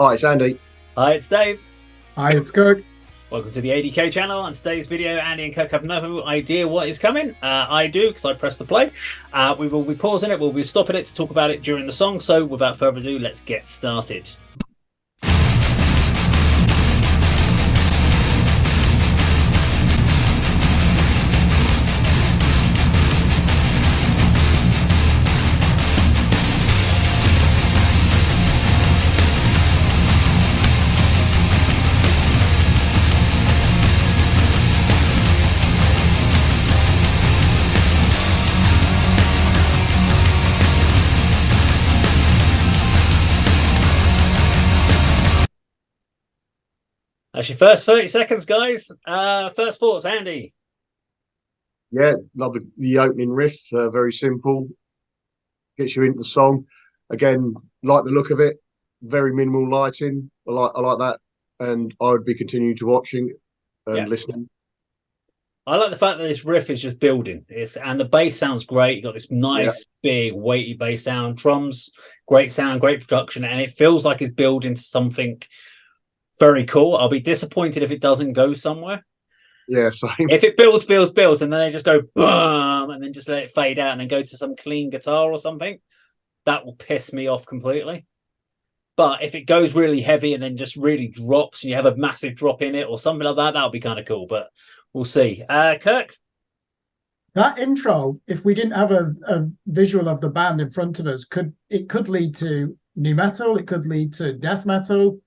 Hi, it's Andy. Hi, it's Dave. Hi, it's Kirk. Welcome to the A.D.K channel. On today's video, Andy and Kirk have no idea what is coming. I do, because I pressed the play. We will be pausing it, we'll be stopping it to talk about it during the song. So without further ado, let's get started. That's your first 30 seconds, guys. First thoughts, Andy. Yeah, love the opening riff. Very simple. Gets you into the song. Again, like the look of it. Very minimal lighting. I like that, and I would be continuing to watching and listening. I like the fact that this riff is just building. And the bass sounds great. You got this nice, big, weighty bass sound. Drums, great sound, great production, and it feels like it's building to something very cool. I'll be disappointed if it doesn't go somewhere. Yeah, same. If it builds, and then they just go boom, and then just let it fade out, and then go to some clean guitar or something, that will piss me off completely. But if it goes really heavy and then just really drops, and you have a massive drop in it or something like that, that'll be kind of cool. But we'll see. Kirk? That intro, if we didn't have a visual of the band in front of us, could lead to new metal, it could lead to death metal,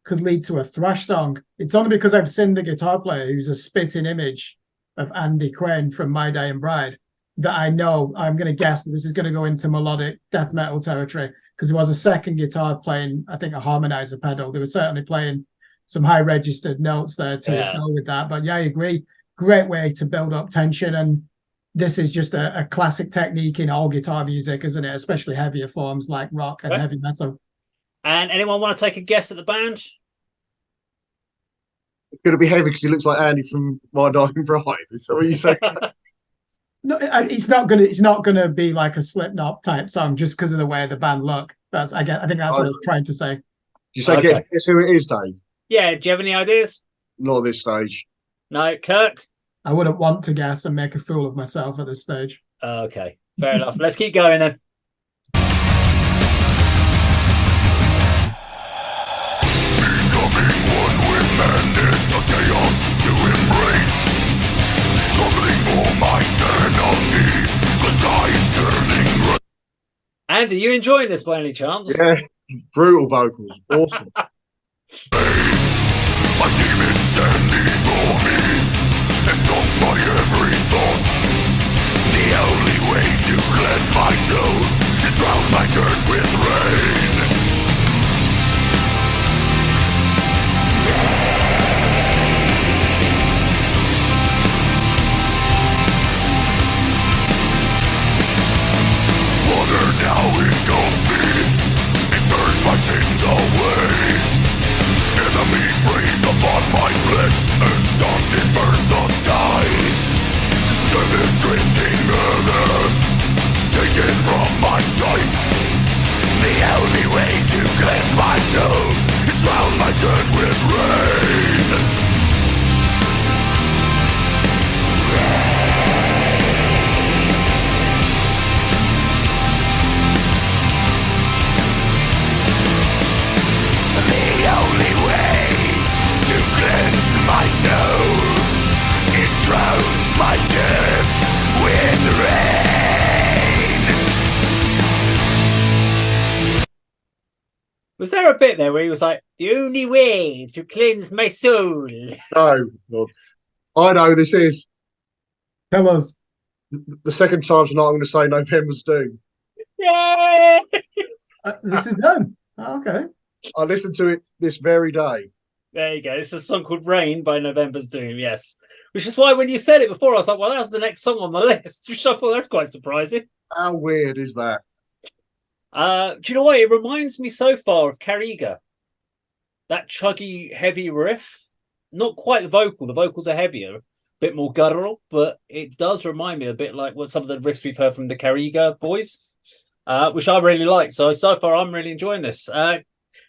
could lead to a thrash song. It's only because I've seen the guitar player who's a spitting image of A.D.K from My Day and Bride that I know I'm going to guess that this is going to go into melodic death metal territory, because there was a second guitar playing, I think, a harmonizer pedal. They were certainly playing some high registered notes there to go with that. But yeah, I agree. Great way to build up tension. And this is just a classic technique in all guitar music, isn't it? Especially heavier forms like rock and heavy metal. And anyone want to take a guess at the band? It's going to be heavy because he looks like Andy from My Dying Bride. Is that what you say? No, it's not gonna be like a Slipknot type song just because of the way the band look. I think that's what I was trying to say. Did you say guess who it is, Dave? Yeah. Do you have any ideas? Not at this stage. No, Kirk? I wouldn't want to guess and make a fool of myself at this stage. Okay, fair enough. Let's keep going then. Becoming one with madness, a chaos to embrace. Struggling for my sanity, the sky is turning gray. Andy, you enjoying this by any chance? Yeah, brutal vocals. Awesome. My demons stand before me, engulfed by every thought. The only way to cleanse my soul is drown my dirt with rain. Water now engulfs me, it burns my sins away. Enemy preys upon my flesh as darkness burns the sky. Service drifting further, taken from my sight. The only way to cleanse my soul is drown my dirt with rain. The only way to cleanse my soul is drown my dirt with rain. Was there a bit there where he was like, the only way to cleanse my soul? No, Lord. I know this is. Tell us. The second time tonight I'm going to say November's Doom. Yeah. This is done. Oh, okay. I listened to it this very day. There you go. It's a song called Rain by November's Doom, yes. Which is why when you said it before, I was like, well, that's the next song on the list. Which I thought that's quite surprising. How weird is that? Do you know what? It reminds me so far of Carriga. That chuggy, heavy riff. Not quite the vocal. The vocals are heavier, a bit more guttural, but it does remind me a bit like what some of the riffs we've heard from the Carriga boys, which I really like. So far, I'm really enjoying this.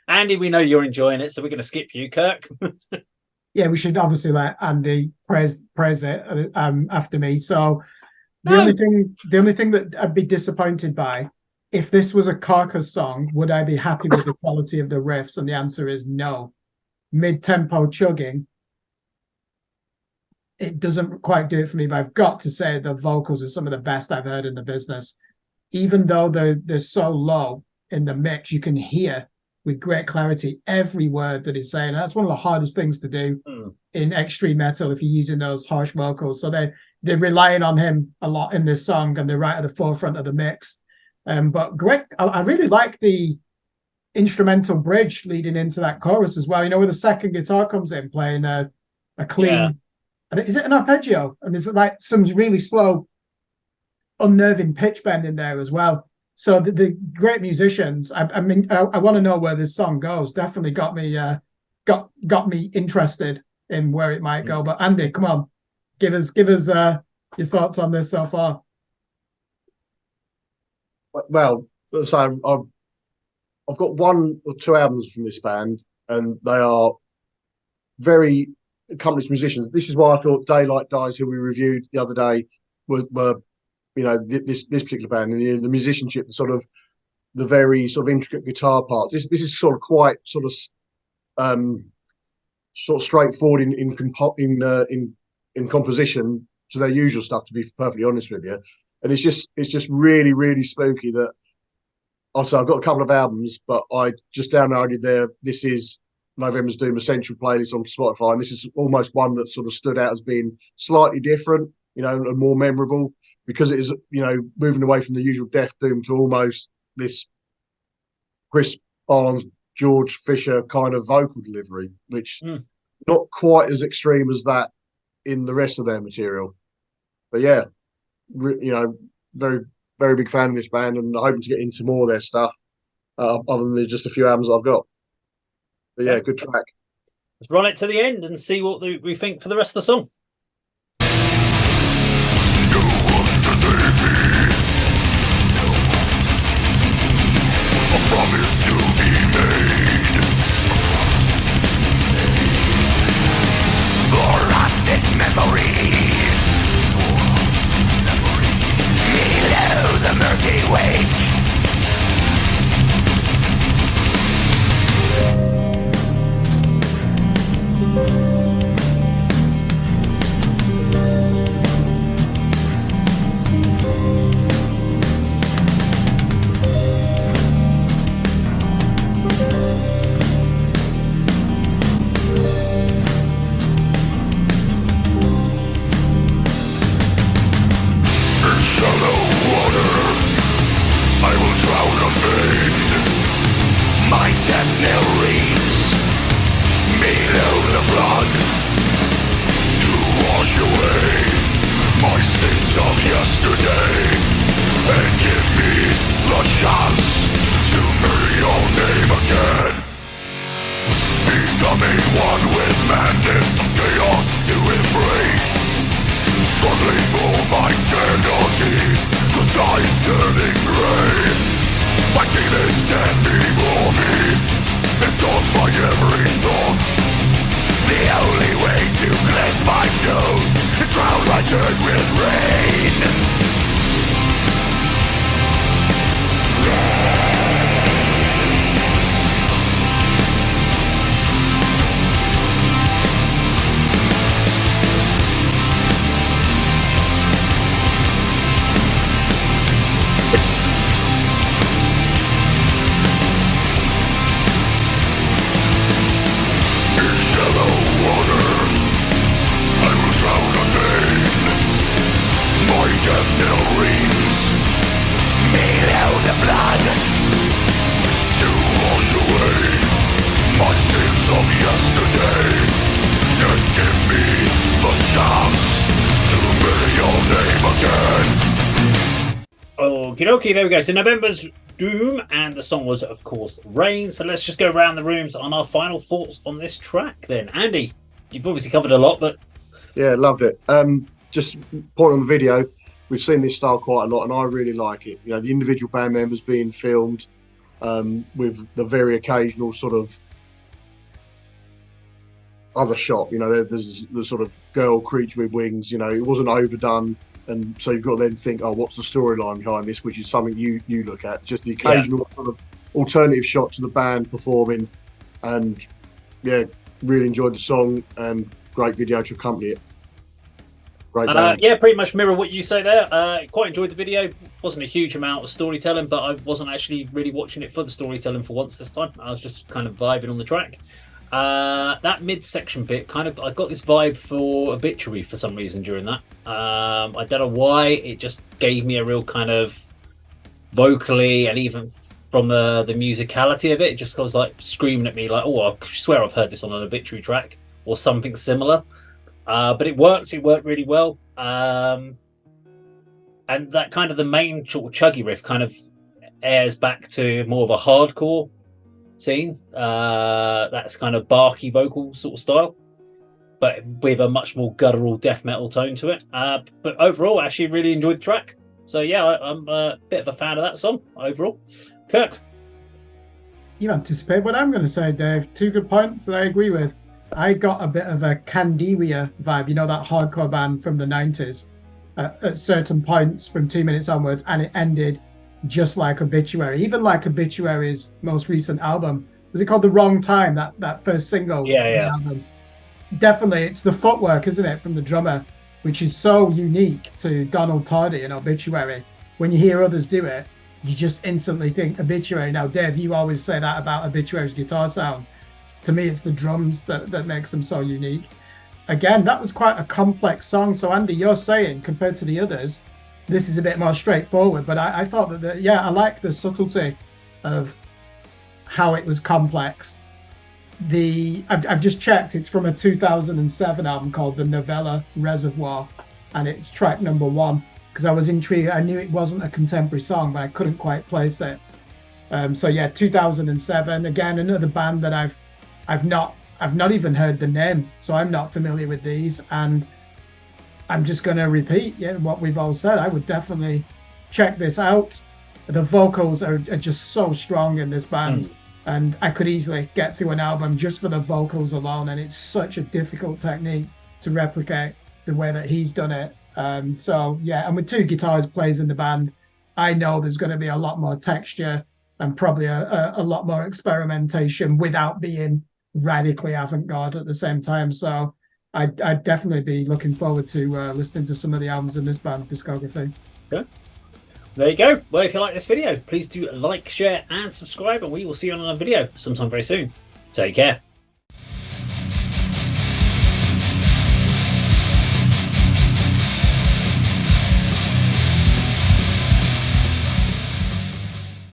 Andy, we know you're enjoying it, so we're going to skip you, Kirk. Yeah, we should obviously let Andy praise it after me. So the No. only thing that I'd be disappointed by, if this was a Carcass song, would I be happy with the quality of the riffs? And the answer is no. Mid-tempo chugging, it doesn't quite do it for me, but I've got to say the vocals are some of the best I've heard in the business. Even though they're so low in the mix, you can hear with great clarity every word that he's saying. That's one of the hardest things to do in extreme metal if you're using those harsh vocals. So they're relying on him a lot in this song, and they're right at the forefront of the mix. But Greg, I really like the instrumental bridge leading into that chorus as well. You know, where the second guitar comes in playing a clean. Yeah. Is it an arpeggio? And there's like some really slow, unnerving pitch bend in there as well. So the great musicians. I mean, I want to know where this song goes. Definitely got me interested in where it might go. But Andy, come on, give us your thoughts on this so far. Well, so I've got 1 or 2 albums from this band, and they are very accomplished musicians. This is why I thought Daylight Dies, who we reviewed the other day, were you know, this particular band, and the musicianship, sort of the very sort of intricate guitar parts. This is sort of quite sort of straightforward in composition to their usual stuff, to be perfectly honest with you. And it's just really, really spooky. That also I've got a couple of albums, but I just downloaded this is November's Doom Essential playlist on Spotify, and this is almost one that sort of stood out as being slightly different, you know, and more memorable, because it is, you know, moving away from the usual Death Doom to almost this Chris Barnes, George Fisher kind of vocal delivery, which not quite as extreme as that in the rest of their material. But yeah, you know, very, very big fan of this band, and hoping to get into more of their stuff, other than just a few albums I've got. But yeah, good track. Let's run it to the end and see what we think for the rest of the song. Promise to be made. Thoracic memories. Below the murky wake. Okay, there we go. So November's Doom, and the song was, of course, Rain. So let's just go around the rooms on our final thoughts on this track then. Andy, you've obviously covered a lot, but... Yeah, loved it. Just point on the video, we've seen this style quite a lot, and I really like it. You know, the individual band members being filmed, with the very occasional sort of other shot. You know, there's the sort of girl creature with wings. You know, it wasn't overdone, and so you've got to then think, oh, what's the storyline behind this? Which is something you look at. Just the occasional sort of alternative shot to the band performing, and yeah, really enjoyed the song and great video to accompany it. Great band. Yeah, pretty much mirror what you say there. Quite enjoyed the video. Wasn't a huge amount of storytelling, but I wasn't actually really watching it for the storytelling for once this time. I was just kind of vibing on the track. That midsection bit, kind of, I got this vibe for Obituary for some reason during that. I don't know why. It just gave me a real kind of vocally, and even from the musicality of it, it just was like screaming at me like, oh, I swear I've heard this on an Obituary track or something similar. But it worked really well. And that kind of the main sort of chuggy riff kind of airs back to more of a hardcore scene. That's kind of barky vocal sort of style, but with a much more guttural death metal tone to it. But overall, I actually really enjoyed the track. So yeah, I'm a bit of a fan of that song overall. Kirk? You anticipate what I'm going to say, Dave. 2 good points that I agree with. I got a bit of a Candiria vibe, you know, that hardcore band from the 90s, at certain points from 2 minutes onwards, and it ended just like Obituary. Even like Obituary's most recent album. Was it called The Wrong Time, that first single? Yeah. Album? Definitely, it's the footwork, isn't it, from the drummer, which is so unique to Donald Tardy in Obituary. When you hear others do it, you just instantly think Obituary. Now, Dave, you always say that about Obituary's guitar sound. To me, it's the drums that makes them so unique. Again, that was quite a complex song. So, Andy, you're saying, compared to the others, this is a bit more straightforward. But I thought that, I like the subtlety of how it was complex. I've just checked. It's from a 2007 album called The Novella Reservoir, and it's track number 1. Because I was intrigued. I knew it wasn't a contemporary song, but I couldn't quite place it. So yeah, 2007. Again, another band that I've not even heard the name, so I'm not familiar with these. And I'm just going to repeat what we've all said. I would definitely check this out. The vocals are just so strong in this band, and I could easily get through an album just for the vocals alone. And it's such a difficult technique to replicate the way that he's done it. So yeah, and with 2 guitars plays in the band, I know there's going to be a lot more texture and probably a lot more experimentation without being radically avant-garde at the same time. So I'd definitely be looking forward to listening to some of the albums in this band's discography. Okay. There you go. Well, if you like this video, please do like, share, and subscribe, and we will see you on another video sometime very soon. Take care.